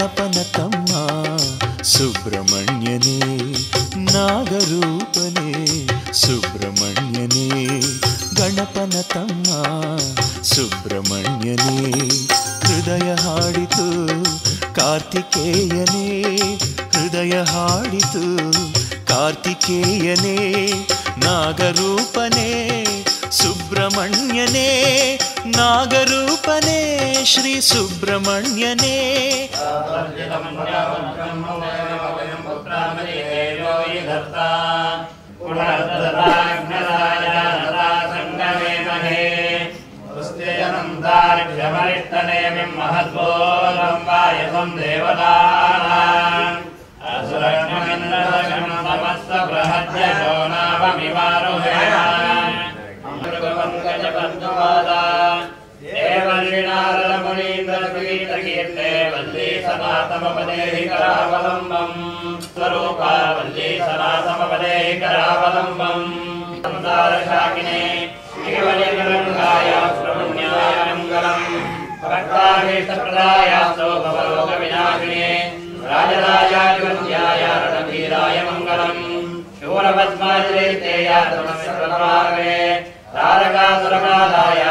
ಗಣಪನ ತಮ್ಮ ಸುಬ್ರಹ್ಮಣ್ಯನೇ ನಾಗರೂಪನೇ ಸುಬ್ರಹ್ಮಣ್ಯನೇ ಗಣಪನ ತಮ್ಮ ಸುಬ್ರಹ್ಮಣ್ಯನೇ ಹೃದಯ ಹಾಡಿತು ಕಾರ್ತಿಕೇಯನೇ ಹೃದಯ ಹಾಡಿತು ಕಾರ್ತಿಕೇಯನೇ ನಾಗರೂಪನೇ ಸುಬ್ರಹ್ಮಣ್ಯನೇ ನಾಗರೂಪನೇ ಶ್ರೀ ಸುಬ್ರಹ್ಮಣ್ಯನೇ राजराजाधिपत्याय रणधीराय मंगलम शूरपद्माजलेतेय तमस्वरभागे तारकासुरकालाय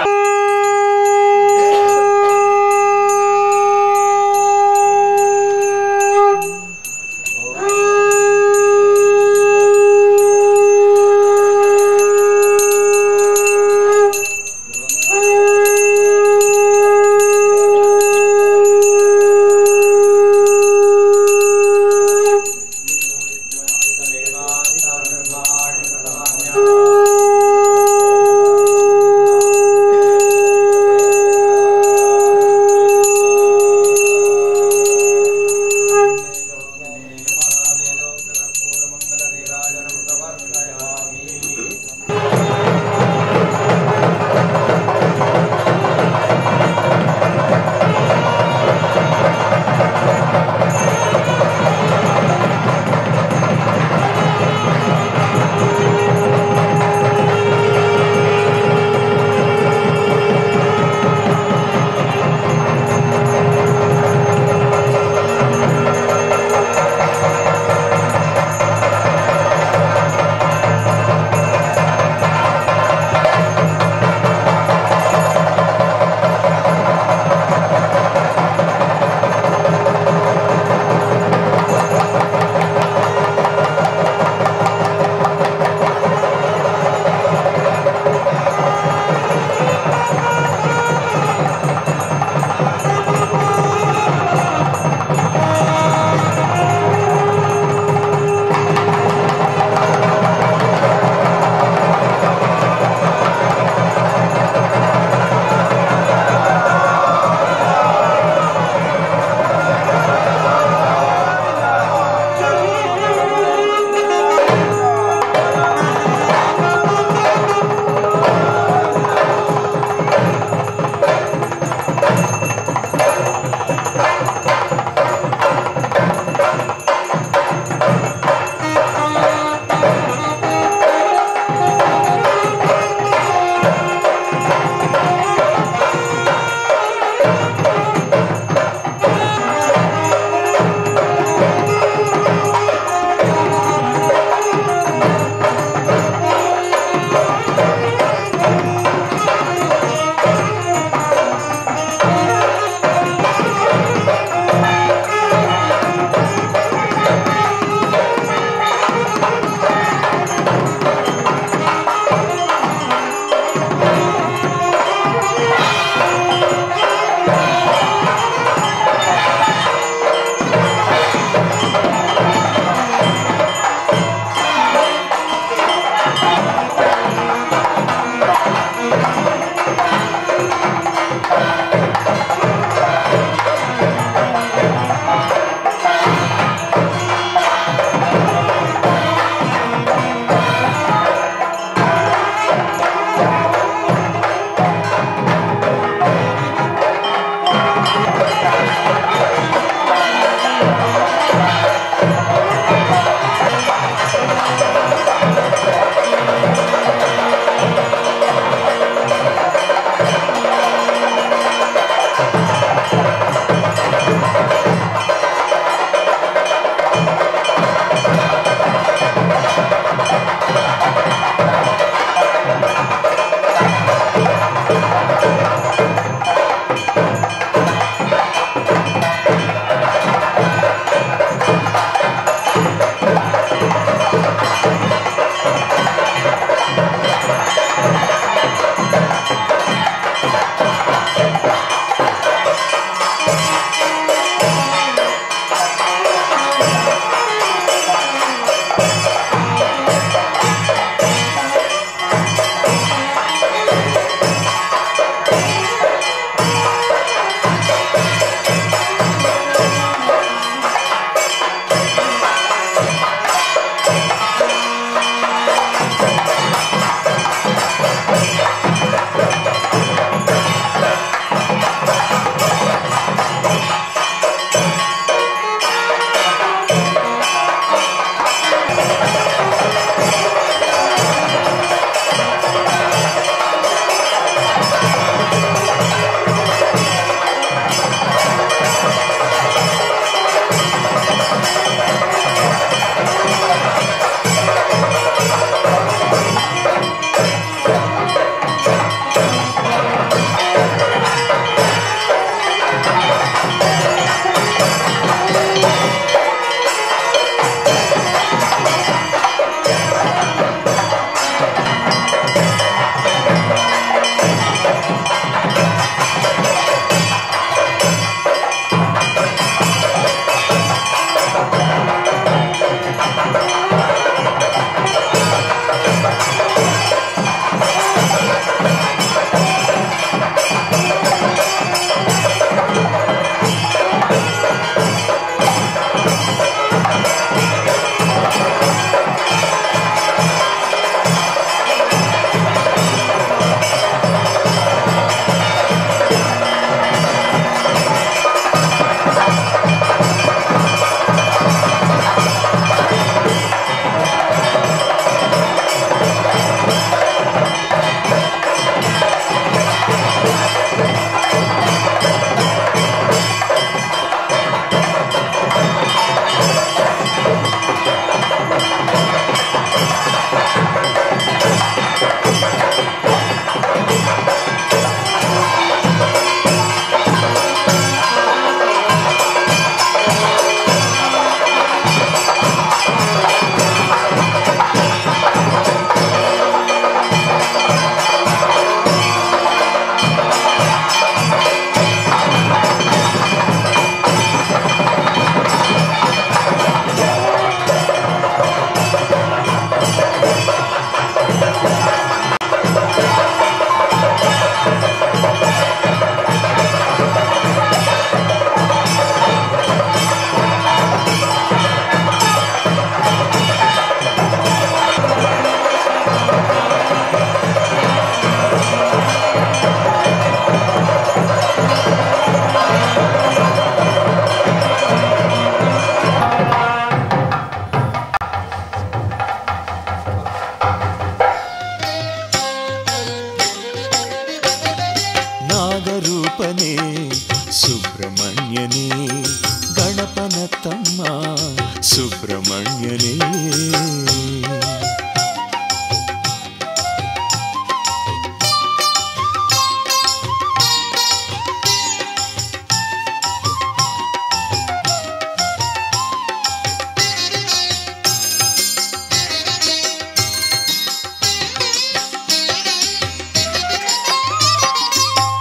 ಸುಬ್ರಹ್ಮಣ್ಯನೇ.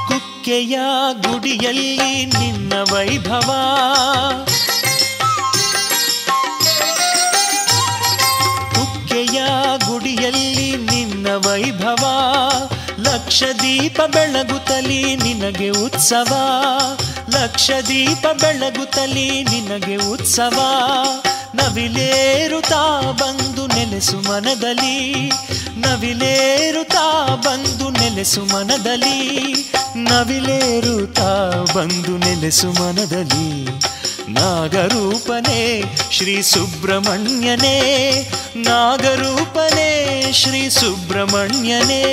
ಕುಕ್ಕೆಯ ಗುಡಿಯಲ್ಲಿ ನಿನ್ನ ವೈಭವ, ಕುಕ್ಕೆಯ ಗುಡಿಯಲ್ಲಿ ನಿನ್ನ ವೈಭವ, ಲಕ್ಷ ದೀಪ ಬೆಳಗುತ್ತಲಿ ನಿನಗೆ ಉತ್ಸವ, ಲಕ್ಷ ದೀಪ ಬೆಳಗುತ್ತಲಿ ನಿನಗೆ ಉತ್ಸವ. ನವಿಲೇರುತ್ತಾ ಬಂದು ನೆಲೆಸು ಮನದಲ್ಲಿ, ನವಿಲೇರುತ್ತಾ ಬಂದು ನೆಲೆಸು ಮನದಲ್ಲಿ, ನವಿಲೇರುತ್ತಾ ಬಂದು ನೆಲೆಸು ಮನದಲ್ಲಿ. ನಾಗರೂಪನೇ ಶ್ರೀ ಸುಬ್ರಹ್ಮಣ್ಯನೇ, ನಾಗರೂಪನೇ ಶ್ರೀ ಸುಬ್ರಹ್ಮಣ್ಯನೇ.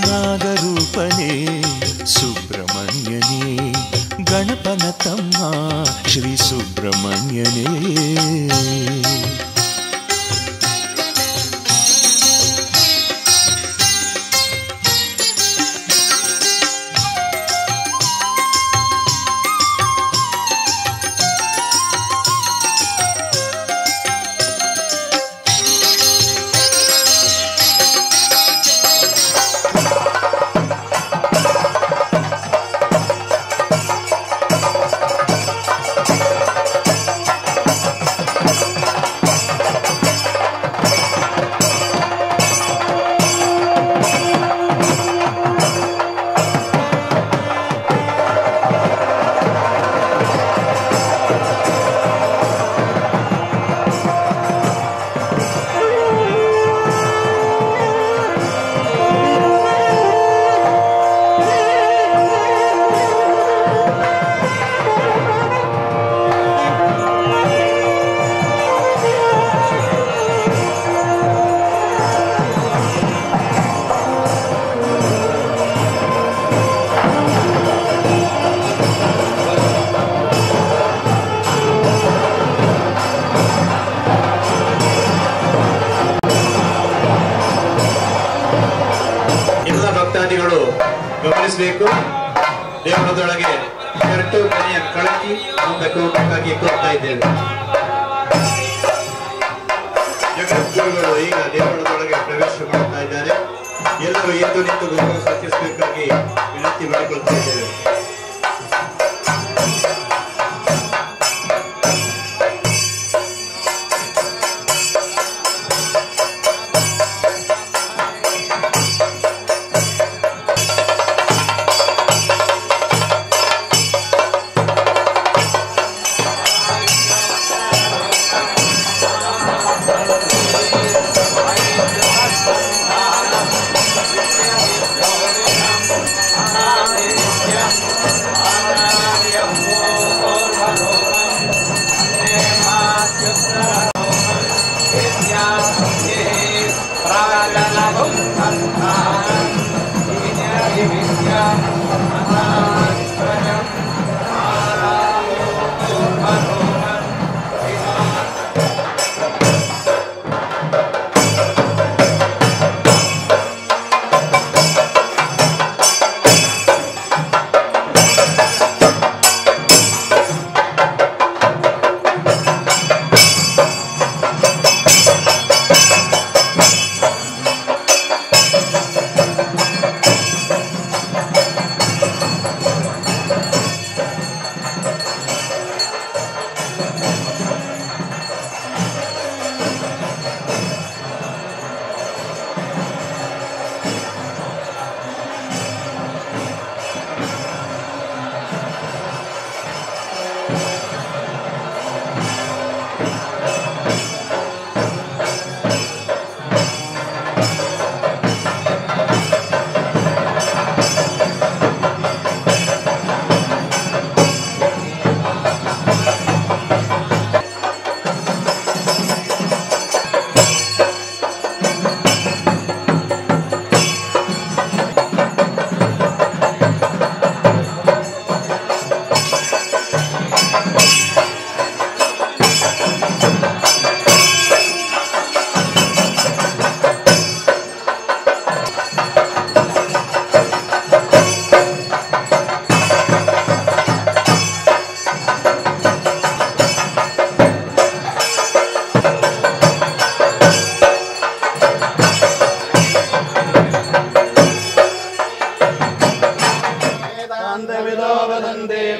ನಾಗರೂಪನೇ ಸುಬ್ರಹ್ಮಣ್ಯನೇ, ಗಣಪನ ತಮ್ಮ ಶ್ರೀ ಸುಬ್ರಹ್ಮಣ್ಯನೇ. ಗಮನಿಸಬೇಕು. ದೇವಳದೊಳಗೆ ಕೆರಟು ಮನೆಯ ಕಳಕಿ ಮುಂದಕ್ಕೆ ಊಟಕ್ಕಾಗಿ ಕೊಡ್ತಾ ಇದ್ದೇವೆ. ಜಗದ್ಗುರುಗಳು ಈಗ ದೇವಳದೊಳಗೆ ಪ್ರವೇಶ ಮಾಡ್ತಾ ಇದ್ದಾರೆ. ಎಲ್ಲರೂ ಎದ್ದು ನಿಂತು ಗೌರವ ಸೂಚಿಸಬೇಕಾಗಿ ವಿನಂತಿ ಮಾಡಿಕೊಳ್ತಾ ಇದ್ದೇವೆ. Yeah.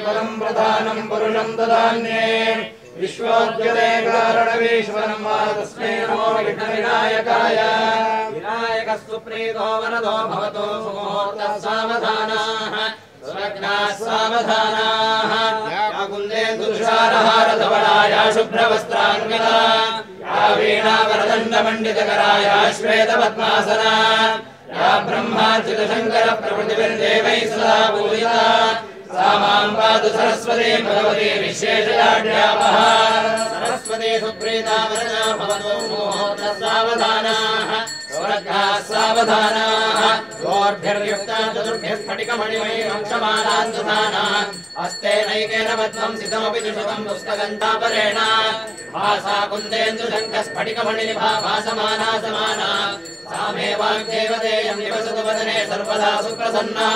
परं प्रधानं पुरुषं ददान्ये विश्वोद्यते कारणवीश्वरं वा तस्मै नमो विघ्नविनायकाय विनायकस्तु प्रीतो वरदो भवतो सुमुहूर्तः सावधानाः सुलग्नाः सावधानाः या कुन्देन्दुषारहारधवला या शुभ्रवस्त्राङ्गदा या वीणावरदण्डमण्डितकरा या श्वेतपद्मासना या ब्रह्माच्युतशङ्करप्रभृतिभिर्देवैः सदा पूजिता सा मां पातु सरस्वती भगवती विश्वेशयाढ्यापः सरस्वती सुप्रीता वरदा भवतो मुहूर्तः सावधानाः सुलग्नाः सावधानाः द्वौर्भिर्युक्ता चतुर्भ्यः स्फटिकमणिमयीक्षमाणान् दधानाः हस्तेनैकेन पद्मं सितमपि दुषतं पुस्तकं चापरेण भासा कुन्देन्दुशङ्खस्फटिकमणिनिभा भासमाना समाना सा मे वाग्देवतेयं निवसतु वदने सर्वदा सुप्रसन्ना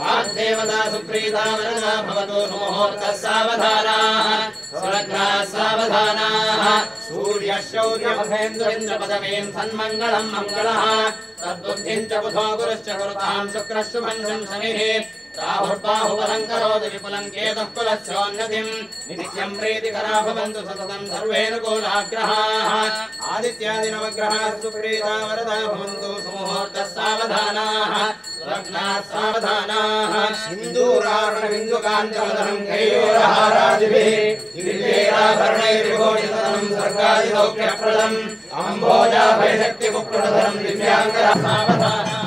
वाग्देवता सुप्रीता वरदा भवतु मुहूर्तः सावधानाः सुलग्नाः सावधानाः सूर्यः शौर्यमहेन्द्रेन्द्रपदवीं सन्मङ्गलं मङ्गलः तद्बुद्धिं च बुधो गुरुश्च कुरुतां शुक्रः शुभं शनिः राहुर्बाहुबलं करोतु विपुलं केतुः कुलस्योन्नतिं नित्यं प्रीतिकरा भवन्तु सततं सर्वेऽनुकूलाग्रहाः आदित्यादिनवग्रहाः सुप्रीता वरदा भवन्तु सुमुहूर्तः सावधानाः सुलग्नाः सावधानाः सिन्दूरार्णबिन्दुकाञ्चलधरं कैयूरहारादिभिः दिव्यैराभरणैर्विभूषितं सर्गादिसौख्यप्रदम् अम्भोजाभयशक्तिकुक्कुटधरं दिव्याङ्गरा सावधानाः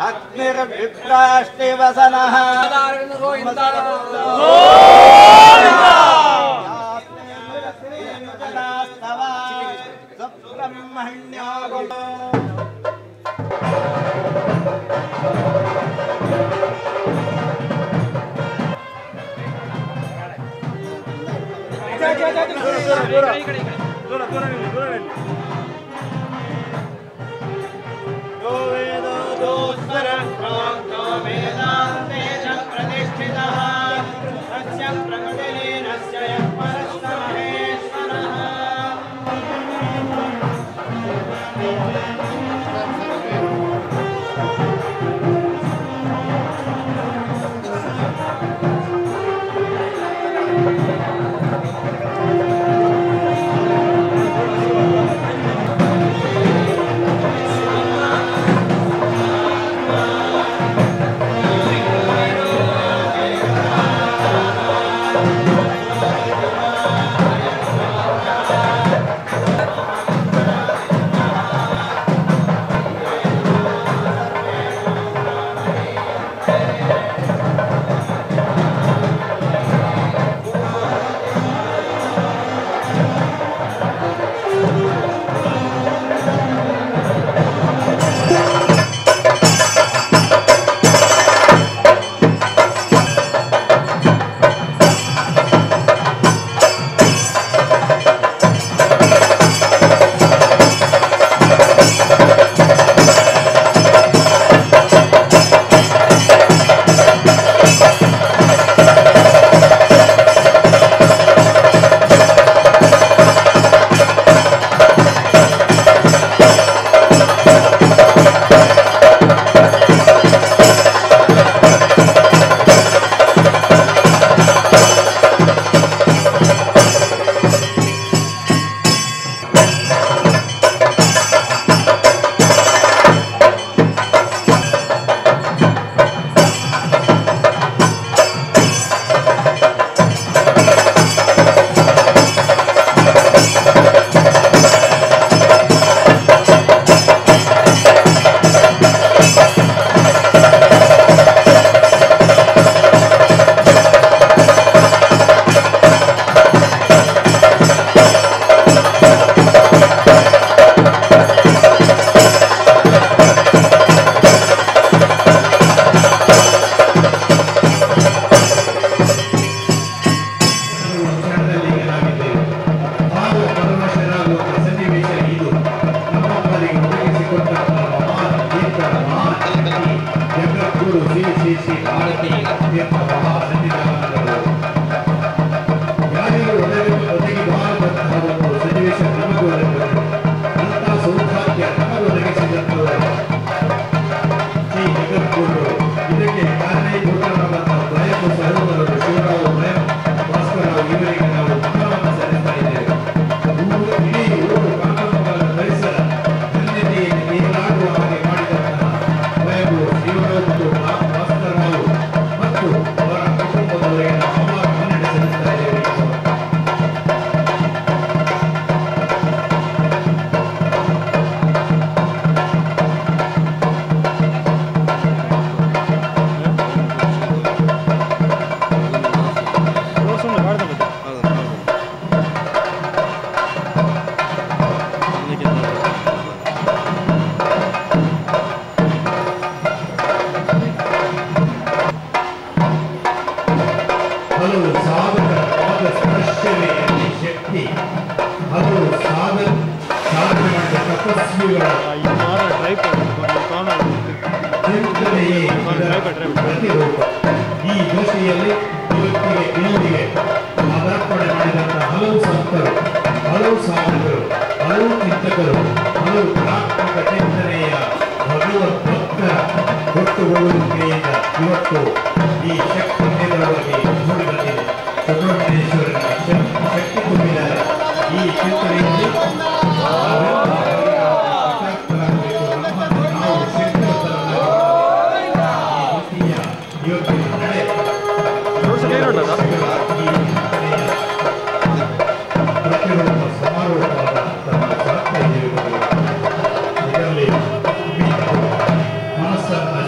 अग्निर्विप्राष्टिवसनः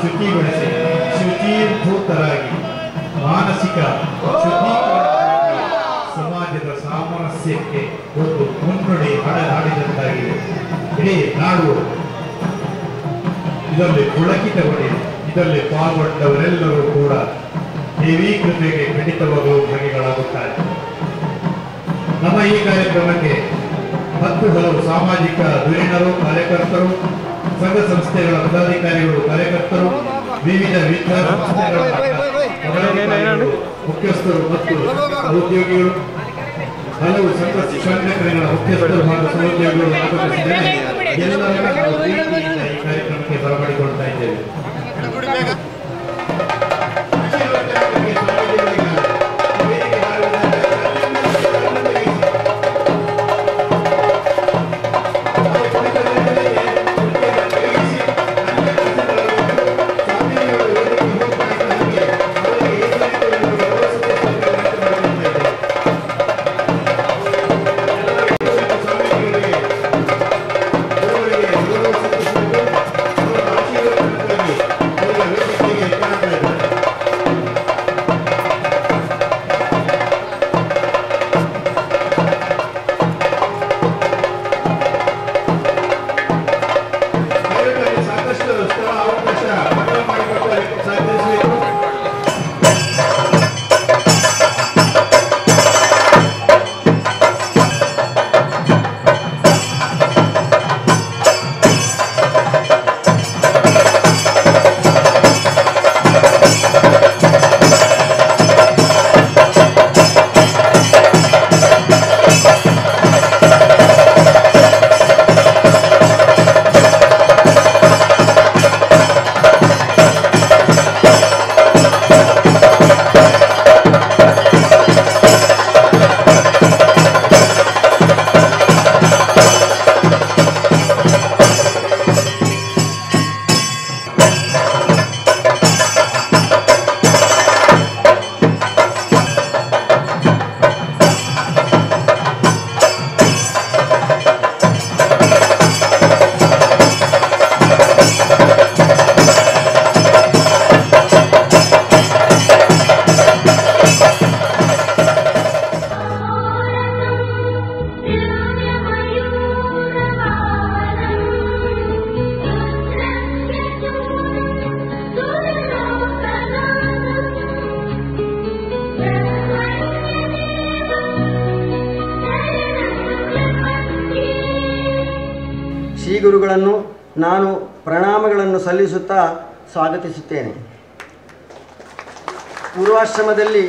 ಶುಚಿಗೊಳಿಸಿ ಶುಚೀಭೂತರಾಗಿ ಮಾನಸಿಕ ಶುದ್ಧೀಕರಣವಾಗಿ ಸಮಾಜದ ಸಾಮರಸ್ಯಕ್ಕೆ ಒಂದು ಮುನ್ನುಡಿ ಹಾಡಿದಂತಾಗಿದೆ. ಇಡೀ ನಾಡು ಇದರಲ್ಲಿ ಪುಳಕಿತಗೊಂಡಿದೆ. ಇದರಲ್ಲಿ ಪಾಲ್ಗೊಂಡವರೆಲ್ಲರೂ ಕೂಡ ದೇವಿ ಕೃಪೆಗೆ ಖಂಡಿತವಾಗುವ ಭಾಗಿಗಳಾಗುತ್ತಾರೆ. ನಮ್ಮ ಈ ಕಾರ್ಯಕ್ರಮಕ್ಕೆ ಹಲವು ಸಾಮಾಜಿಕ ಧುರೀಣರು, ಕಾರ್ಯಕರ್ತರು, ಸಂಘ ಸಂಸ್ಥೆಗಳ ಪದಾಧಿಕಾರಿಗಳು, ಕಾರ್ಯಕರ್ತರು, ವಿವಿಧ ಸಂಸ್ಥೆಗಳ ಮುಖ್ಯಸ್ಥರು ಮತ್ತು ಸಹೋದ್ಯೋಗಿಗಳು, ಹಲವು ಸಂಘಟನೆಗಳ ಮುಖ್ಯಸ್ಥರು ಹಾಗೂ ಸಹೋದ್ಯೋಗಿಗಳು ಆಗಮಿಸಿದ್ದಾರೆ. ಎಲ್ಲರನ್ನ ನಾವು ಪ್ರೀತಿಯಿಂದ ಈ ಕಾರ್ಯಕ್ರಮಕ್ಕೆ ಬರಮಾಡಿಕೊಳ್ತಾ ಇದ್ದೇವೆ. ಶ್ರೀ ಗುರುಗಳನ್ನು ನಾನು ಪ್ರಣಾಮಗಳನ್ನು ಸಲ್ಲಿಸುತ್ತಾ ಸ್ವಾಗತಿಸುತ್ತೇನೆ. ಪೂರ್ವಾಶ್ರಮದಲ್ಲಿ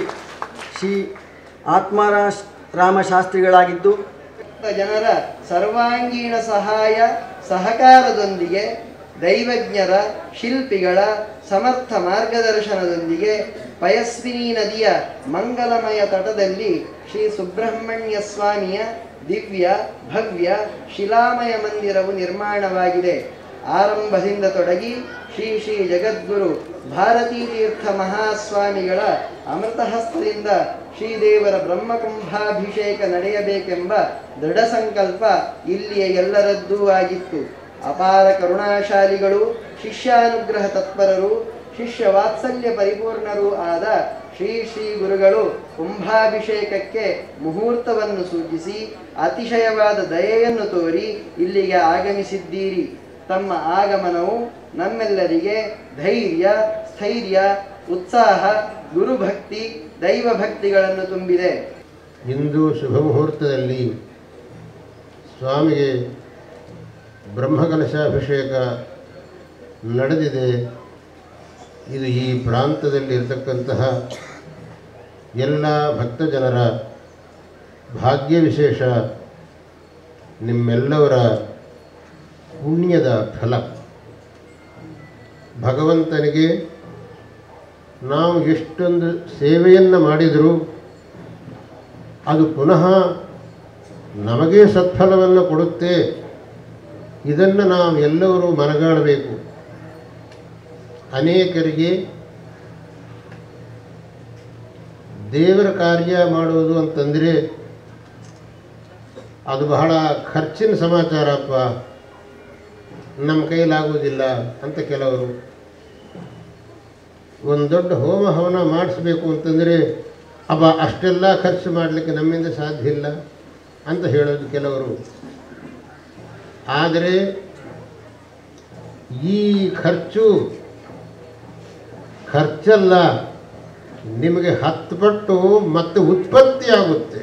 ಶ್ರೀ ಆತ್ಮಾರಾಮಶಾಸ್ತ್ರಿಗಳಾಗಿದ್ದು ಜನರ ಸರ್ವಾಂಗೀಣ ಸಹಾಯ ಸಹಕಾರದೊಂದಿಗೆ ದೈವಜ್ಞರ ಶಿಲ್ಪಿಗಳ ಸಮರ್ಥ ಮಾರ್ಗದರ್ಶನದೊಂದಿಗೆ ಪಯಸ್ವಿನಿ ನದಿಯ ಮಂಗಲಮಯ ತಟದಲ್ಲಿ ಶ್ರೀ ಸುಬ್ರಹ್ಮಣ್ಯ ಸ್ವಾಮಿಯ ದಿವ್ಯ ಭವ್ಯ ಶಿಲಾಮಯ ಮಂದಿರವು ನಿರ್ಮಾಣವಾಗಿದೆ. ಆರಂಭದಿಂದ ತೊಡಗಿ ಶ್ರೀ ಶ್ರೀ ಜಗದ್ಗುರು ಭಾರತೀ ತೀರ್ಥ ಮಹಾಸ್ವಾಮಿಗಳ ಅಮೃತಹಸ್ತದಿಂದ ಶ್ರೀದೇವರ ಬ್ರಹ್ಮಕುಂಭಾಭಿಷೇಕ ನಡೆಯಬೇಕೆಂಬ ದೃಢ ಸಂಕಲ್ಪ ಇಲ್ಲಿಯ ಎಲ್ಲರದ್ದೂ ಆಗಿತ್ತು. ಅಪಾರ ಕರುಣಾಶಾಲಿಗಳು, ಶಿಷ್ಯಾನುಗ್ರಹ ತತ್ಪರರು, ಶಿಷ್ಯ ವಾತ್ಸಲ್ಯ ಪರಿಪೂರ್ಣರೂ ಆದ ಶ್ರೀ ಶ್ರೀ ಗುರುಗಳು ಕುಂಭಾಭಿಷೇಕಕ್ಕೆ ಮುಹೂರ್ತವನ್ನು ಸೂಚಿಸಿ ಅತಿಶಯವಾದ ದಯೆಯನ್ನು ತೋರಿ ಇಲ್ಲಿಗೆ ಆಗಮಿಸಿದ್ದೀರಿ. ತಮ್ಮ ಆಗಮನವು ನಮ್ಮೆಲ್ಲರಿಗೆ ಧೈರ್ಯ, ಸ್ಥೈರ್ಯ, ಉತ್ಸಾಹ, ಗುರುಭಕ್ತಿ, ದೈವಭಕ್ತಿಗಳನ್ನು ತುಂಬಿದೆ. ಇಂದು ಶುಭ ಮುಹೂರ್ತದಲ್ಲಿ ಸ್ವಾಮಿಗೆ ಬ್ರಹ್ಮಕಲಶಾಭಿಷೇಕ ನಡೆದಿದೆ. ಇದು ಈ ಪ್ರಾಂತದಲ್ಲಿರ್ತಕ್ಕಂತಹ ಎಲ್ಲ ಭಕ್ತಜನರ ಭಾಗ್ಯ ವಿಶೇಷ, ನಿಮ್ಮೆಲ್ಲವರ ಪುಣ್ಯದ ಫಲ. ಭಗವಂತನಿಗೆ ನಾವು ಎಷ್ಟೊಂದು ಸೇವೆಯನ್ನು ಮಾಡಿದರೂ ಅದು ಪುನಃ ನಮಗೆ ಸತ್ಫಲವನ್ನು ಕೊಡುತ್ತೆ. ಇದನ್ನು ನಾವು ಎಲ್ಲರೂ ಮನಗಾಣಬೇಕು. ಅನೇಕರಿಗೆ ದೇವರ ಕಾರ್ಯ ಮಾಡುವುದು ಅಂತಂದರೆ ಅದು ಬಹಳ ಖರ್ಚಿನ ಸಮಾಚಾರಪ್ಪ, ನಮ್ಮ ಕೈಲಾಗುವುದಿಲ್ಲ ಅಂತ ಕೆಲವರು. ಒಂದು ದೊಡ್ಡ ಹೋಮ ಹವನ ಮಾಡಿಸ್ಬೇಕು ಅಂತಂದರೆ ಅಷ್ಟೆಲ್ಲ ಖರ್ಚು ಮಾಡಲಿಕ್ಕೆ ನಮ್ಮಿಂದ ಸಾಧ್ಯ ಇಲ್ಲ ಅಂತ ಹೇಳೋದು ಕೆಲವರು. ಆದರೆ ಈ ಖರ್ಚಲ್ಲ, ನಿಮಗೆ 10 ಪಟ್ಟು ಮತ್ತೆ ಉತ್ಪನ್ನ ಆಗುತ್ತೆ.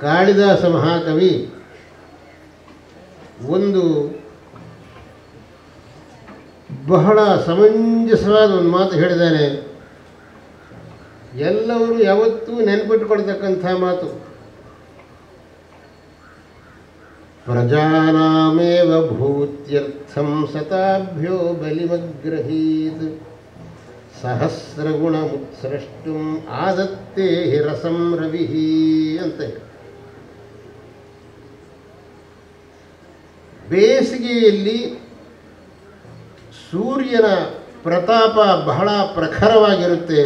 ಕಾಳಿದಾಸ ಮಹಾಕವಿ ಒಂದು ಬಹಳ ಸಮಂಜಸವಾದ ಒಂದು ಮಾತು ಹೇಳಿದ್ದಾನೆ. ಎಲ್ಲರೂ ಯಾವತ್ತೂ ನೆನಪಿಟ್ಟುಕೊಳ್ತಕ್ಕಂಥ ಮಾತು. ಪ್ರಜಾನಾಮೇವ ಭೂತ್ಯರ್ಥಂ ಶತಾಭ್ಯೋ ಬಲಿಮಗ್ರಹೀತ್ ಸಹಸ್ರಗುಣ ಮುತ್ಸೃಷ್ಟುಂ ಆದತ್ತೇ ರಸಂ ರವಿಃ ಅಂತ ಹೇಳಿ. ಬೇಸಿಗೆಯಲ್ಲಿ ಸೂರ್ಯನ ಪ್ರತಾಪ ಬಹಳ ಪ್ರಖರವಾಗಿರುತ್ತೆ.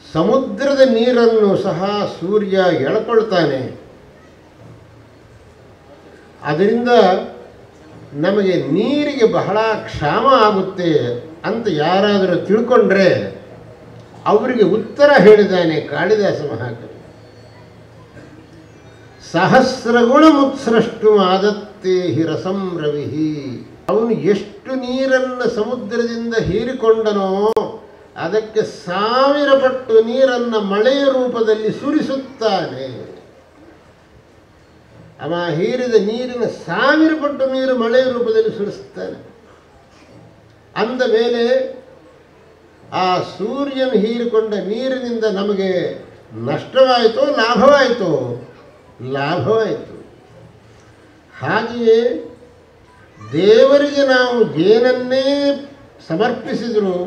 ಸಮುದ್ರದ ನೀರನ್ನು ಸಹ ಸೂರ್ಯ ಎಳ್ಕೊಳ್ತಾನೆ. ಅದರಿಂದ ನಮಗೆ ನೀರಿಗೆ ಬಹಳ ಕ್ಷಾಮ ಆಗುತ್ತೆ ಅಂತ ಯಾರಾದರೂ ತಿಳ್ಕೊಂಡ್ರೆ ಅವರಿಗೆ ಉತ್ತರ ಹೇಳಿದ್ದಾನೆ ಕಾಳಿದಾಸ ಮಹಾಕವಿ. ಸಹಸ್ರಗುಣ ಮುತ್ಸೃಷ್ಟು ಆದತ್ತೇ ರಸಂ ರವಿಃ. ಅವನು ಎಷ್ಟು ನೀರನ್ನು ಸಮುದ್ರದಿಂದ ಹೀರಿಕೊಂಡನೋ ಅದಕ್ಕೆ 1000 ಪಟ್ಟು ನೀರನ್ನು ಮಳೆಯ ರೂಪದಲ್ಲಿ ಸುರಿಸುತ್ತಾನೆ. ಅವ ಹೀರಿದ ನೀರಿನ 1000 ಪಟ್ಟು ನೀರು ಮಳೆಯ ರೂಪದಲ್ಲಿ ಸುರಿಸುತ್ತಾನೆ. ಅಂದ ಮೇಲೆ ಆ ಸೂರ್ಯನು ಹೀರಿಕೊಂಡ ನೀರಿನಿಂದ ನಮಗೆ ನಷ್ಟವಾಯಿತೋ ಲಾಭವಾಯಿತು. ಹಾಗೆಯೇ ದೇವರಿಗೆ ನಾವು ಏನನ್ನೇ ಸಮರ್ಪಿಸಿದರೂ,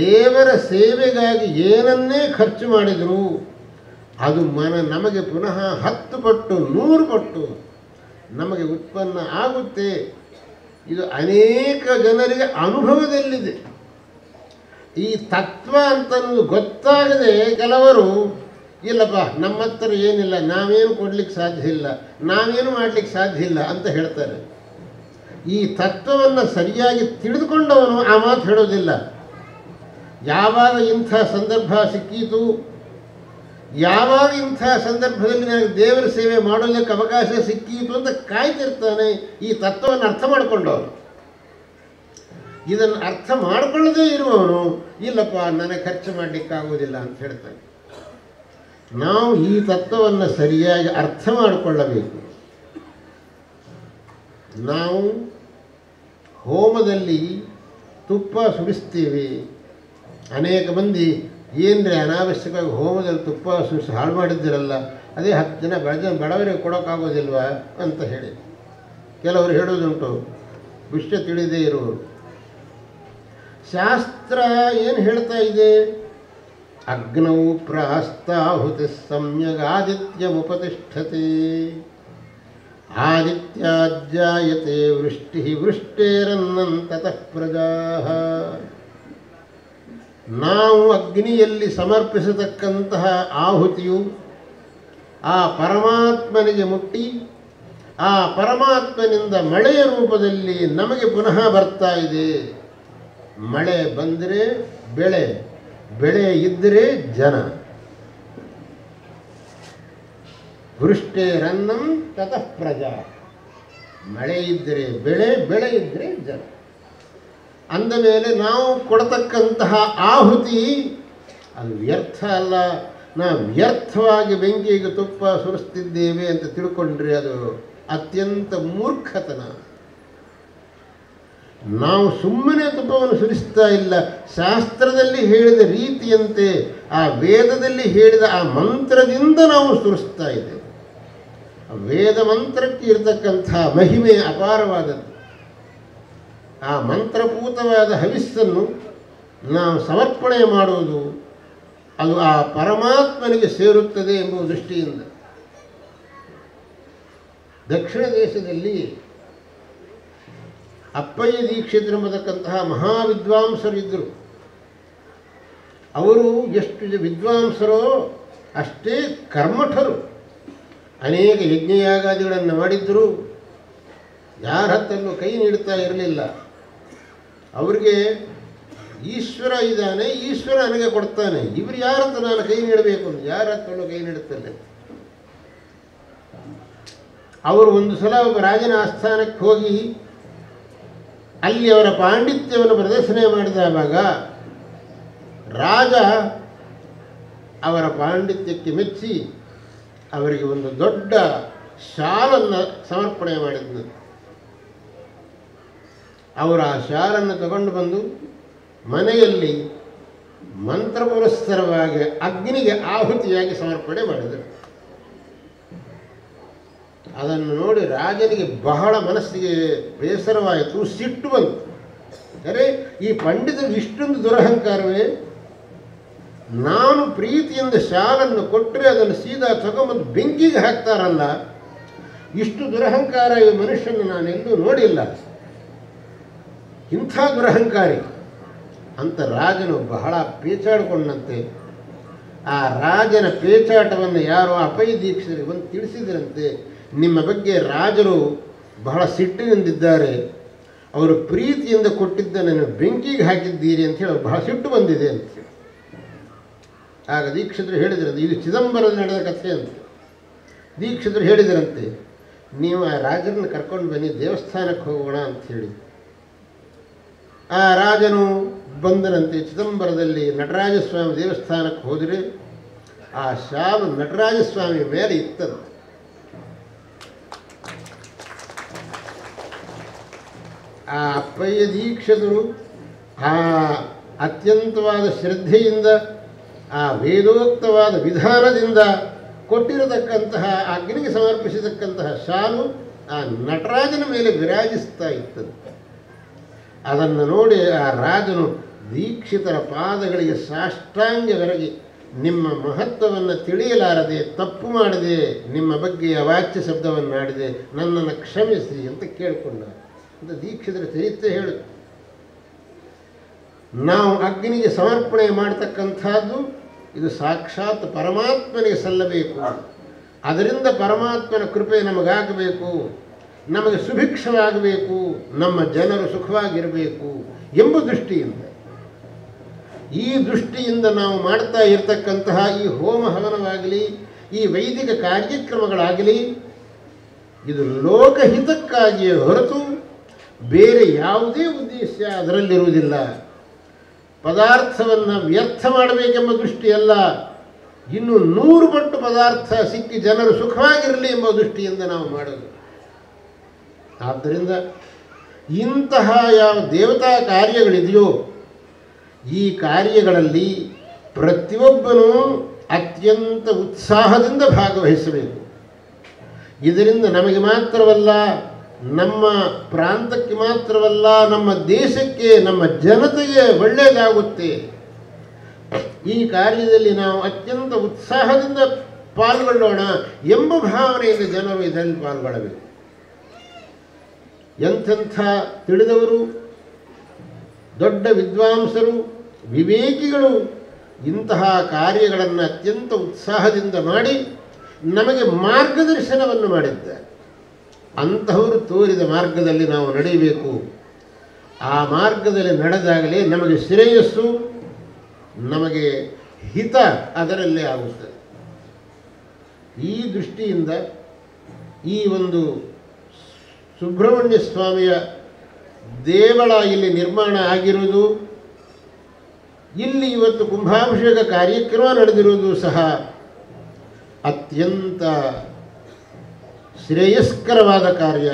ದೇವರ ಸೇವೆಗಾಗಿ ಏನನ್ನೇ ಖರ್ಚು ಮಾಡಿದರೂ ಅದು ನಮಗೆ ಪುನಃ 10 ಪಟ್ಟು 100 ಪಟ್ಟು ನಮಗೆ ಉತ್ಪನ್ನ ಆಗುತ್ತೆ. ಇದು ಅನೇಕ ಜನರಿಗೆ ಅನುಭವದಲ್ಲಿದೆ. ಈ ತತ್ವ ಅಂತನ್ನೋದು ಗೊತ್ತಾಗದೆ ಕೆಲವರು ಇಲ್ಲಪ್ಪ ನಮ್ಮ ಹತ್ರ ಏನಿಲ್ಲ, ನಾವೇನು ಕೊಡಲಿಕ್ಕೆ ಸಾಧ್ಯ ಇಲ್ಲ, ನಾವೇನು ಮಾಡಲಿಕ್ಕೆ ಸಾಧ್ಯ ಇಲ್ಲ ಅಂತ ಹೇಳ್ತಾರೆ. ಈ ತತ್ವವನ್ನು ಸರಿಯಾಗಿ ತಿಳಿದುಕೊಂಡವನು ಆ ಮಾತು ಹೇಳೋದಿಲ್ಲ. ಯಾವಾಗ ಇಂಥ ಸಂದರ್ಭ ಸಿಕ್ಕೀತು, ಯಾವಾಗ ಇಂಥ ಸಂದರ್ಭದಲ್ಲಿ ನನಗೆ ದೇವರ ಸೇವೆ ಮಾಡೋದಕ್ಕೆ ಅವಕಾಶ ಸಿಕ್ಕೀತು ಅಂತ ಕಾಯ್ತಿರ್ತಾನೆ ಈ ತತ್ವವನ್ನು ಅರ್ಥ ಮಾಡಿಕೊಂಡವನು. ಇದನ್ನು ಅರ್ಥ ಮಾಡಿಕೊಳ್ಳದೇ ಇರುವವನು ಇಲ್ಲಪ್ಪ ನನಗೆ ಖರ್ಚು ಮಾಡಲಿಕ್ಕಾಗೋದಿಲ್ಲ ಅಂತ ಹೇಳ್ತಾನೆ. ನಾವು ಈ ತತ್ವವನ್ನು ಸರಿಯಾಗಿ ಅರ್ಥ ಮಾಡಿಕೊಳ್ಳಬೇಕು. ನಾವು ಹೋಮದಲ್ಲಿ ತುಪ್ಪ ಸುರಿಸ್ತೀವಿ. ಅನೇಕ ಮಂದಿ ಏನ್ರಿ ಅನಾವಶ್ಯಕವಾಗಿ ಹೋಮದಲ್ಲಿ ತುಪ್ಪ ಸುರಿಸಿ ಹಾಳು ಮಾಡಿದ್ದೀರಲ್ಲ, ಅದೇ 10 ಜನ ಬಡವರಿಗೆ ಕೊಡೋಕ್ಕಾಗೋದಿಲ್ವಾ ಅಂತ ಹೇಳಿ ಕೆಲವರು ಹೇಳೋದುಂಟು, ವಿಷಯ ತಿಳಿದೇ ಇರುವರು. ಶಾಸ್ತ್ರ ಏನು ಹೇಳ್ತಾ ಇದೆ? ಅಗ್ನೌ ಪ್ರಾಸ್ತಾಹುತಿ ಸಮ್ಯಗ್ ಆದಿತ್ಯಮುಪತಿಷ್ಠತೆ ಆದಿತ್ಯಾಜ್ಜಾಯತೆ ವೃಷ್ಟಿ ವೃಷ್ಟೇರನ್ನಂ ತತಃ ಪ್ರಜಾಃ. ನಾವು ಅಗ್ನಿಯಲ್ಲಿ ಸಮರ್ಪಿಸತಕ್ಕಂತಹ ಆಹುತಿಯು ಆ ಪರಮಾತ್ಮನಿಗೆ ಮುಟ್ಟಿ ಆ ಪರಮಾತ್ಮನಿಂದ ಮಳೆಯ ರೂಪದಲ್ಲಿ ನಮಗೆ ಪುನಃ ಬರ್ತಾ ಇದೆ. ಮಳೆ ಬಂದರೆ ಬೆಳೆ, ಬೆಳೆ ಇದ್ದರೆ ಜನ. ವೃಷ್ಟೇರನ್ನಂ ತತಃ ಪ್ರಜಾ. ಮಳೆ ಇದ್ದರೆ ಬೆಳೆ, ಬೆಳೆ ಇದ್ದರೆ ಜನ. ಅಂದ ಮೇಲೆ ನಾವು ಕೊಡತಕ್ಕಂತಹ ಆಹುತಿ ಅದು ವ್ಯರ್ಥ ಅಲ್ಲ. ನಾವು ವ್ಯರ್ಥವಾಗಿ ಬೆಂಕಿಗೆ ತುಪ್ಪ ಸುರಿಸ್ತಿದ್ದೇವೆ ಅಂತ ತಿಳ್ಕೊಂಡ್ರೆ ಅದು ಅತ್ಯಂತ ಮೂರ್ಖತನ. ನಾವು ಸುಮ್ಮನೆ ತುಪ್ಪವನ್ನು ಸುರಿಸ್ತಾ ಇಲ್ಲ, ಶಾಸ್ತ್ರದಲ್ಲಿ ಹೇಳಿದ ರೀತಿಯಂತೆ ಆ ವೇದದಲ್ಲಿ ಹೇಳಿದ ಆ ಮಂತ್ರದಿಂದ ನಾವು ಸುರಿಸ್ತಾ ಇದ್ದೇವೆ. ವೇದ ಮಂತ್ರಕ್ಕೆ ಇರತಕ್ಕಂಥ ಮಹಿಮೆ ಅಪಾರವಾದದ್ದು. ಆ ಮಂತ್ರಪೂತವಾದ ಹವಿಸ್ಸನ್ನು ನಾವು ಸಮರ್ಪಣೆ ಮಾಡುವುದು ಅದು ಆ ಪರಮಾತ್ಮನಿಗೆ ಸೇರುತ್ತದೆ ಎಂಬುವ ದೃಷ್ಟಿಯಿಂದ. ದಕ್ಷಿಣ ದೇಶದಲ್ಲಿ ಅಪ್ಪಯ್ಯ ದೀಕ್ಷಿತರೆಂಬತಕ್ಕಂತಹ ಮಹಾವಿದ್ವಾಂಸರಿದ್ದರು. ಅವರು ಎಷ್ಟು ವಿದ್ವಾಂಸರೋ ಅಷ್ಟೇ ಕರ್ಮಠರು. ಅನೇಕ ಯಜ್ಞಯಾಗಾದಿಗಳನ್ನು ಮಾಡಿದ್ದರು. ಯಾರ ಹತ್ತಲ್ಲೂ ಕೈ ನೀಡುತ್ತಾ ಇರಲಿಲ್ಲ. ಅವರಿಗೆ ಈಶ್ವರ ಇದ್ದಾನೆ, ಈಶ್ವರ ನನಗೆ ಕೊಡ್ತಾನೆ, ಇವರು ಯಾರಂತ ನಾನು ಕೈ ನೀಡಬೇಕು ಅಂತ ಯಾರ ಹತ್ತಲ್ಲೂ ಕೈ ನೀಡುತ್ತಲ್ಲ. ಅವರು ಒಂದು ಸಲ ಒಬ್ಬ ರಾಜನ ಆಸ್ಥಾನಕ್ಕೆ ಹೋಗಿ ಅಲ್ಲಿ ಅವರ ಪಾಂಡಿತ್ಯವನ್ನು ಪ್ರದರ್ಶನ ಮಾಡಿದಾಗ ರಾಜ ಅವರ ಪಾಂಡಿತ್ಯಕ್ಕೆ ಮೆಚ್ಚಿ ಅವರಿಗೆ ಒಂದು ದೊಡ್ಡ ಶಾಲನ್ನು ಸಮರ್ಪಣೆ ಮಾಡಿದ್ದರು. ಅವರು ಆ ಶಾಲನ್ನು ತಗೊಂಡು ಬಂದು ಮನೆಯಲ್ಲಿ ಮಂತ್ರಪುರಸ್ಸರವಾಗಿ ಅಗ್ನಿಗೆ ಆಹುತಿಯಾಗಿ ಸಮರ್ಪಣೆ ಮಾಡಿದರು. ಅದನ್ನು ನೋಡಿ ರಾಜನಿಗೆ ಬಹಳ ಮನಸ್ಸಿಗೆ ಬೇಸರವಾಯಿತು, ಸಿಟ್ಟು ಬಂತು. ಅರೆ, ಈ ಪಂಡಿತರು ಇಷ್ಟೊಂದು ದುರಹಂಕಾರವೇ? ನಾನು ಪ್ರೀತಿಯಿಂದ ಶಾಲನ್ನು ಕೊಟ್ಟರೆ ಅದನ್ನು ಸೀದಾ ತಗೊಂಬಂದು ಬೆಂಕಿಗೆ ಹಾಕ್ತಾರಲ್ಲ, ಇಷ್ಟು ದುರಹಂಕಾರ ಈ ಮನುಷ್ಯನ ನಾನೆಲ್ಲೂ ನೋಡಿಲ್ಲ, ಇಂಥ ದುರಹಂಕಾರಿ ಅಂತ ರಾಜನು ಬಹಳ ಪೇಚಾಡಿಕೊಂಡಂತೆ. ಆ ರಾಜನ ಪೇಚಾಟವನ್ನು ಯಾರೋ ಅಪೈ ದೀಕ್ಷರಿಗೆ ಬಂದು ತಿಳಿಸಿದರಂತೆ, ನಿಮ್ಮ ಬಗ್ಗೆ ರಾಜರು ಬಹಳ ಸಿಟ್ಟಿನಿಂದಿದ್ದಾರೆ, ಅವರು ಪ್ರೀತಿಯಿಂದ ಕೊಟ್ಟಿದ್ದನ್ನು ಬೆಂಕಿಗೆ ಹಾಕಿದ್ದೀರಿ ಅಂತ ಹೇಳಿ ಬಹಳ ಸಿಟ್ಟು ಬಂದಿದೆ ಅಂತ. ಆಗ ದೀಕ್ಷಿತರು ಹೇಳಿದ್ರಂತೆ, ಇದು ಚಿದಂಬರದ ನಡೆದ ಕಥೆ ಅಂತ. ದೀಕ್ಷಿತರು ಹೇಳಿದರಂತೆ, ನೀವು ಆ ರಾಜರನ್ನು ಕರ್ಕೊಂಡು ಬನ್ನಿ, ದೇವಸ್ಥಾನಕ್ಕೆ ಹೋಗೋಣ ಅಂತ ಹೇಳಿ. ಆ ರಾಜನು ಬಂದನಂತೆ. ಚಿದಂಬರದಲ್ಲಿ ನಟರಾಜಸ್ವಾಮಿ ದೇವಸ್ಥಾನಕ್ಕೆ ಹೋದರೆ ಆ ಶಾಲು ನಟರಾಜಸ್ವಾಮಿ ಮೇಲೆ ಇತ್ತಂತೆ. ಆ ಅಪ್ಪಯ್ಯ ದೀಕ್ಷಿತರು ಆ ಅತ್ಯಂತವಾದ ಶ್ರದ್ಧೆಯಿಂದ ಆ ವೇದೋಕ್ತವಾದ ವಿಧಾನದಿಂದ ಕೊಟ್ಟಿರತಕ್ಕಂತಹ ಅಗ್ನಿಗೆ ಸಮರ್ಪಿಸತಕ್ಕಂತಹ ಶಾಲು ಆ ನಟರಾಜನ ಮೇಲೆ ವಿರಾಜಿಸ್ತಾ ಇತ್ತಂತೆ. ಅದನ್ನು ನೋಡಿ ಆ ರಾಜನು ದೀಕ್ಷಿತರ ಪಾದಗಳಿಗೆ ಸಾಷ್ಟಾಂಗವೆರಗಿ, ನಿಮ್ಮ ಮಹತ್ವವನ್ನು ತಿಳಿಯಲಾರದೆ ತಪ್ಪು ಮಾಡಿದೆ, ನಿಮ್ಮ ಬಗ್ಗೆ ಅವಾಚ್ಯ ಶಬ್ದವನ್ನಾಡಿದೆ, ನನ್ನನ್ನು ಕ್ಷಮಿಸಿ ಅಂತ ಕೇಳಿಕೊಂಡ ಅಂತ ದೀಕ್ಷಿತರ ಚರಿತ್ರೆ ಹೇಳು. ನಾವು ಅಗ್ನಿಗೆ ಸಮರ್ಪಣೆ ಮಾಡತಕ್ಕಂಥದ್ದು ಇದು ಸಾಕ್ಷಾತ್ ಪರಮಾತ್ಮನಿಗೆ ಸಲ್ಲಬೇಕು, ಅದರಿಂದ ಪರಮಾತ್ಮನ ಕೃಪೆ ನಮಗಾಗಬೇಕು, ನಮಗೆ ಸುಭಿಕ್ಷವಾಗಬೇಕು, ನಮ್ಮ ಜನರು ಸುಖವಾಗಿರಬೇಕು ಎಂಬ ದೃಷ್ಟಿಯಿಂದ, ಈ ದೃಷ್ಟಿಯಿಂದ ನಾವು ಮಾಡ್ತಾ ಇರತಕ್ಕಂತಹ ಈ ಹೋಮ ಹವನವಾಗಲಿ, ಈ ವೈದಿಕ ಕಾರ್ಯಕ್ರಮಗಳಾಗಲಿ, ಇದು ಲೋಕಹಿತಕ್ಕಾಗಿಯೇ ಹೊರತು ಬೇರೆ ಯಾವುದೇ ಉದ್ದೇಶ ಅದರಲ್ಲಿರುವುದಿಲ್ಲ. ಪದಾರ್ಥವನ್ನು ವ್ಯರ್ಥ ಮಾಡಬೇಕೆಂಬ ದೃಷ್ಟಿಯಲ್ಲ, ಇನ್ನು 100 ಪಟ್ಟು ಪದಾರ್ಥ ಸಿಕ್ಕಿ ಜನರು ಸುಖವಾಗಿರಲಿ ಎಂಬ ದೃಷ್ಟಿಯಿಂದ ನಾವು ಮಾಡೋದು. ಆದ್ದರಿಂದ ಇಂತಹ ಯಾವ ದೇವತಾ ಕಾರ್ಯಗಳಿದೆಯೋ ಈ ಕಾರ್ಯಗಳಲ್ಲಿ ಪ್ರತಿಯೊಬ್ಬನೂ ಅತ್ಯಂತ ಉತ್ಸಾಹದಿಂದ ಭಾಗವಹಿಸಬೇಕು. ಇದರಿಂದ ನಮಗೆ ಮಾತ್ರವಲ್ಲ, ನಮ್ಮ ಪ್ರಾಂತಕ್ಕೆ ಮಾತ್ರವಲ್ಲ, ನಮ್ಮ ದೇಶಕ್ಕೆ, ನಮ್ಮ ಜನತೆಗೆ ಒಳ್ಳೆಯದಾಗುತ್ತೆ. ಈ ಕಾರ್ಯದಲ್ಲಿ ನಾವು ಅತ್ಯಂತ ಉತ್ಸಾಹದಿಂದ ಪಾಲ್ಗೊಳ್ಳೋಣ ಎಂಬ ಭಾವನೆಯಿಂದ ಜನರು ಇದರಲ್ಲಿ ಪಾಲ್ಗೊಳ್ಳಬೇಕು. ಎಂಥೆಂಥ ತಿಳಿದವರು, ದೊಡ್ಡ ವಿದ್ವಾಂಸರು, ವಿವೇಕಿಗಳು ಇಂತಹ ಕಾರ್ಯಗಳನ್ನು ಅತ್ಯಂತ ಉತ್ಸಾಹದಿಂದ ಮಾಡಿ ನಮಗೆ ಮಾರ್ಗದರ್ಶನವನ್ನು ಮಾಡಿದ್ದಾರೆ. ಅಂತಹವರು ತೋರಿದ ಮಾರ್ಗದಲ್ಲಿ ನಾವು ನಡೆಯಬೇಕು. ಆ ಮಾರ್ಗದಲ್ಲಿ ನಡೆದಾಗಲೇ ನಮಗೆ ಶ್ರೇಯಸ್ಸು, ನಮಗೆ ಹಿತ ಅದರಲ್ಲೇ ಆಗುತ್ತದೆ. ಈ ದೃಷ್ಟಿಯಿಂದ ಈ ಒಂದು ಸುಬ್ರಹ್ಮಣ್ಯ ಸ್ವಾಮಿಯ ದೇವಳ ಇಲ್ಲಿ ನಿರ್ಮಾಣ ಆಗಿರುವುದು, ಇಲ್ಲಿ ಇವತ್ತು ಕುಂಭಾಭಿಷೇಕ ಕಾರ್ಯಕ್ರಮ ನಡೆದಿರುವುದು ಸಹ ಅತ್ಯಂತ ಶ್ರೇಯಸ್ಕರವಾದ ಕಾರ್ಯ.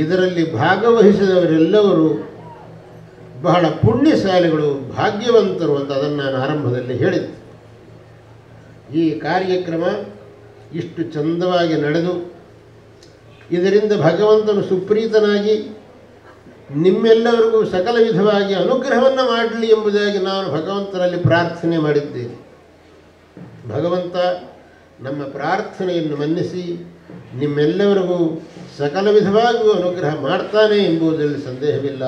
ಇದರಲ್ಲಿ ಭಾಗವಹಿಸಿದವರೆಲ್ಲವರು ಬಹಳ ಪುಣ್ಯಶಾಲಿಗಳು, ಭಾಗ್ಯವಂತರು ಅಂತ ಅದನ್ನು ನಾನು ಆರಂಭದಲ್ಲಿ ಹೇಳಿದ್ದೆ. ಈ ಕಾರ್ಯಕ್ರಮ ಇಷ್ಟು ಚಂದವಾಗಿ ನಡೆದು ಇದರಿಂದ ಭಗವಂತನು ಸುಪ್ರೀತನಾಗಿ ನಿಮ್ಮೆಲ್ಲರಿಗೂ ಸಕಲ ವಿಧವಾಗಿ ಅನುಗ್ರಹವನ್ನು ಮಾಡಲಿ ಎಂಬುದಾಗಿ ನಾನು ಭಗವಂತನಲ್ಲಿ ಪ್ರಾರ್ಥನೆ ಮಾಡಿದ್ದೇನೆ. ಭಗವಂತ ನಮ್ಮ ಪ್ರಾರ್ಥನೆಯನ್ನು ಮನ್ನಿಸಿ ನಿಮ್ಮೆಲ್ಲರಿಗೂ ಸಕಲ ವಿಧವಾಗಿಯೂ ಅನುಗ್ರಹ ಮಾಡ್ತಾನೆ ಎಂಬುದರಲ್ಲಿ ಸಂದೇಹವಿಲ್ಲ.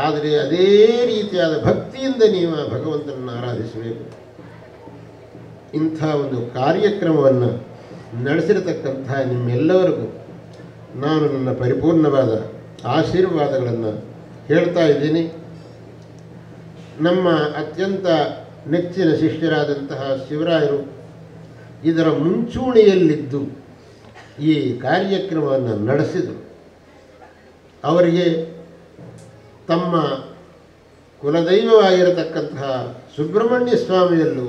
ಆದರೆ ಅದೇ ರೀತಿಯಾದ ಭಕ್ತಿಯಿಂದ ನೀವು ಭಗವಂತನನ್ನು ಆರಾಧಿಸಬೇಕು. ಇಂಥ ಒಂದು ಕಾರ್ಯಕ್ರಮವನ್ನು ನಡೆಸಿರತಕ್ಕಂಥ ನಿಮ್ಮೆಲ್ಲರಿಗೂ ನಾನು ನನ್ನ ಪರಿಪೂರ್ಣವಾದ ಆಶೀರ್ವಾದಗಳನ್ನು ಹೇಳ್ತಾ ಇದ್ದೀನಿ. ನಮ್ಮ ಅತ್ಯಂತ ನೆಚ್ಚಿನ ಶಿಷ್ಯರಾದಂತಹ ಶಿವರಾಯರು ಇದರ ಮುಂಚೂಣಿಯಲ್ಲಿದ್ದು ಈ ಕಾರ್ಯಕ್ರಮವನ್ನು ನಡೆಸಿದರು. ಅವರಿಗೆ ತಮ್ಮ ಕುಲದೈವವಾಗಿರತಕ್ಕಂತಹ ಸುಬ್ರಹ್ಮಣ್ಯ ಸ್ವಾಮಿಯಲ್ಲೂ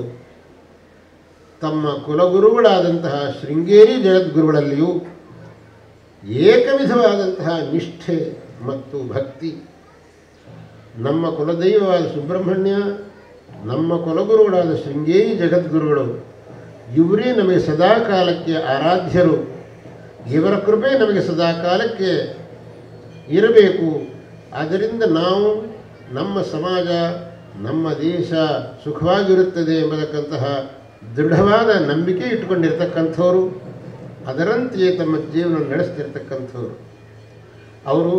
ತಮ್ಮ ಕುಲಗುರುಗಳಾದಂತಹ ಶೃಂಗೇರಿ ಜಗದ್ಗುರುಗಳಲ್ಲಿಯೂ ಏಕವಿಧವಾದಂತಹ ನಿಷ್ಠೆ ಮತ್ತು ಭಕ್ತಿ. ನಮ್ಮ ಕುಲದೈವವಾದ ಸುಬ್ರಹ್ಮಣ್ಯ, ನಮ್ಮ ಕುಲಗುರುಗಳಾದ ಶೃಂಗೇರಿ ಜಗದ್ಗುರುಗಳು ಇವರೇ ನಮಗೆ ಸದಾಕಾಲಕ್ಕೆ ಆರಾಧ್ಯರು. ಇವರ ಕೃಪೆ ನಮಗೆ ಸದಾಕಾಲಕ್ಕೆ ಇರಬೇಕು. ಆದ್ದರಿಂದ ನಾವು ನಮ್ಮ ಸಮಾಜ, ನಮ್ಮ ದೇಶ ಸುಖವಾಗಿರುತ್ತದೆ ಎಂಬತಕ್ಕಂತಹ ದೃಢವಾದ ನಂಬಿಕೆ ಇಟ್ಟುಕೊಂಡಿರ್ತಕ್ಕಂಥವರು, ಅದರಂತೆಯೇ ತಮ್ಮ ಜೀವನ ನಡೆಸ್ತಿರ್ತಕ್ಕಂಥವ್ರು. ಅವರು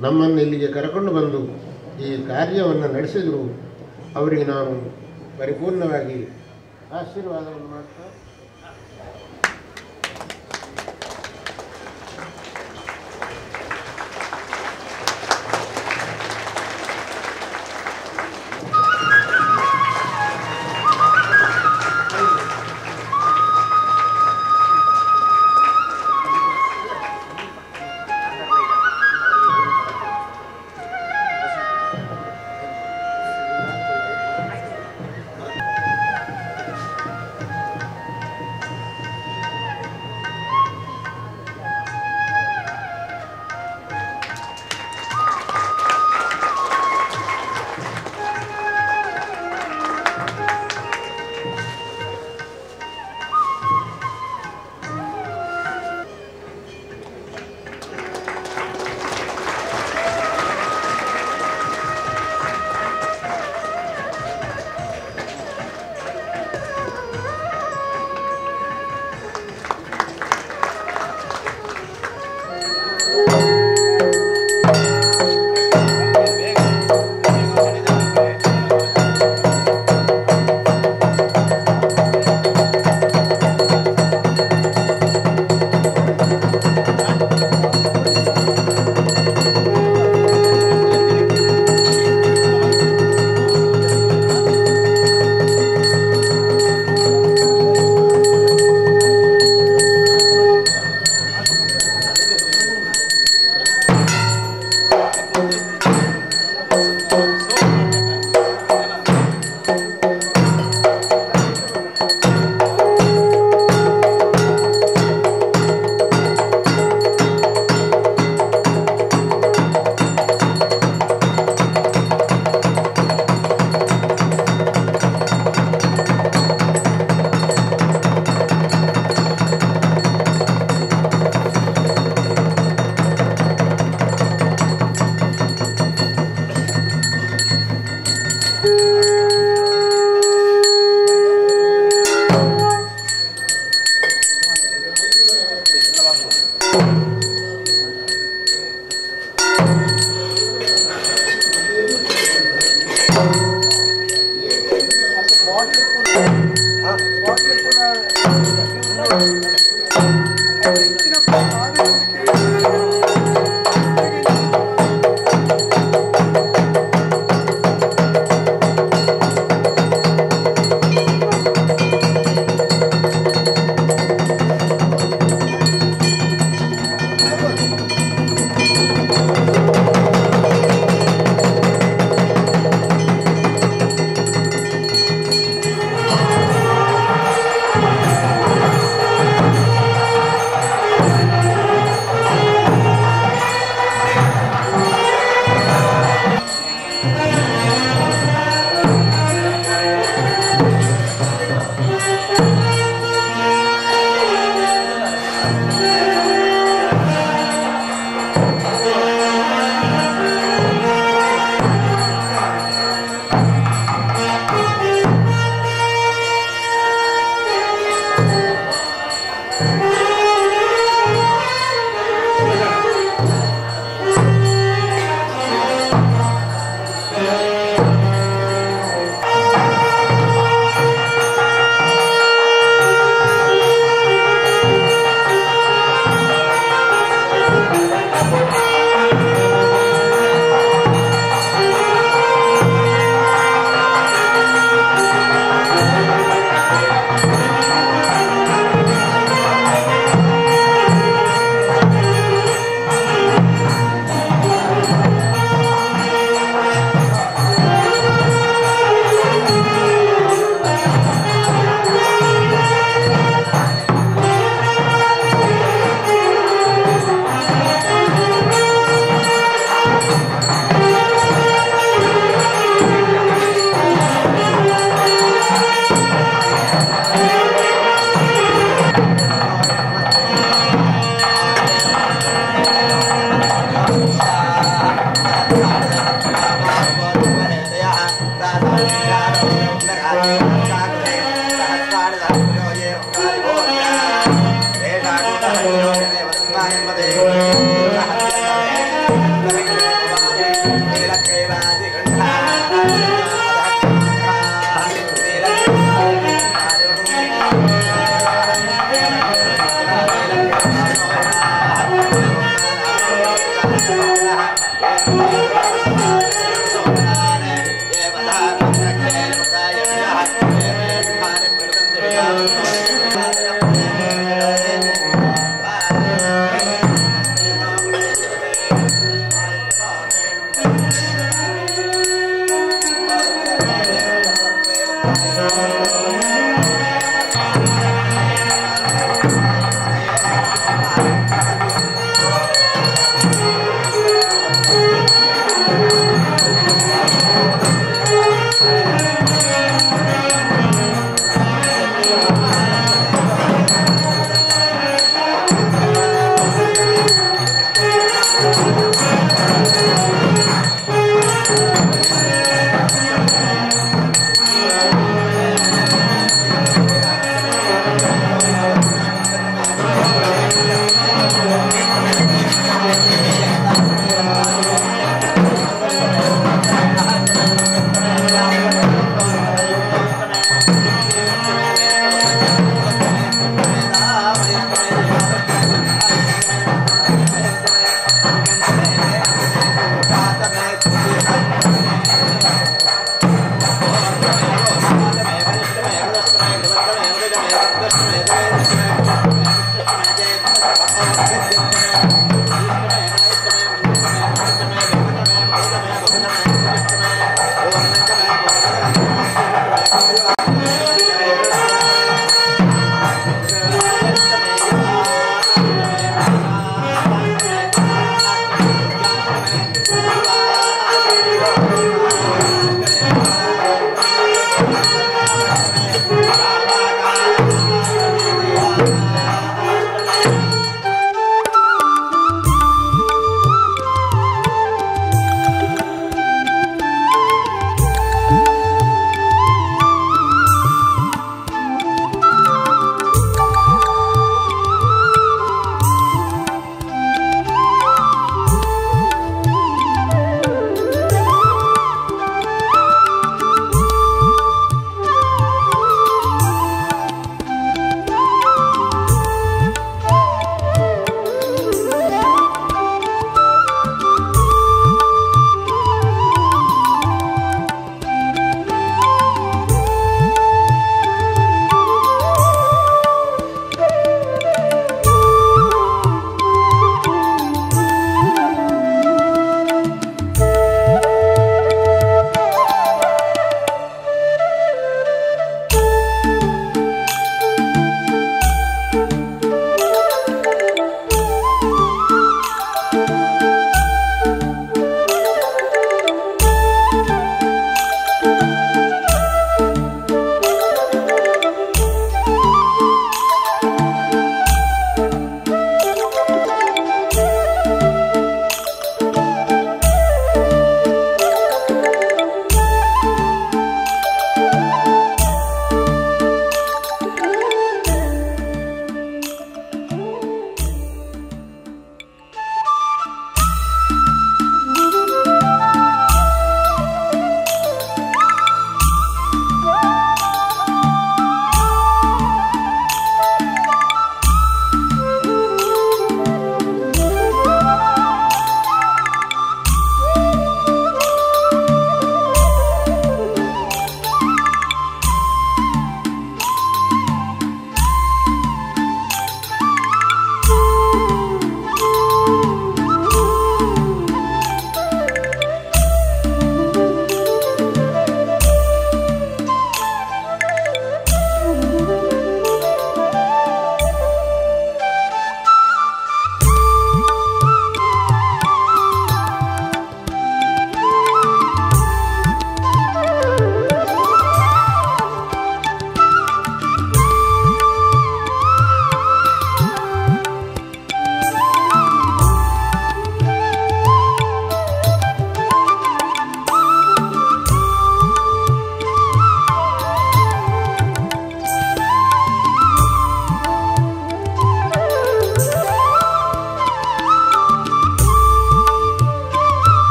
ನಮ್ಮನ್ನು ಇಲ್ಲಿಗೆ ಕರ್ಕೊಂಡು ಬಂದು ಈ ಕಾರ್ಯವನ್ನು ನಡೆಸಿದರು. ಅವರಿಗೆ ನಾನು ಪರಿಪೂರ್ಣವಾಗಿ ಆಶೀರ್ವಾದವನ್ನು ಮಾಡ್ತಾ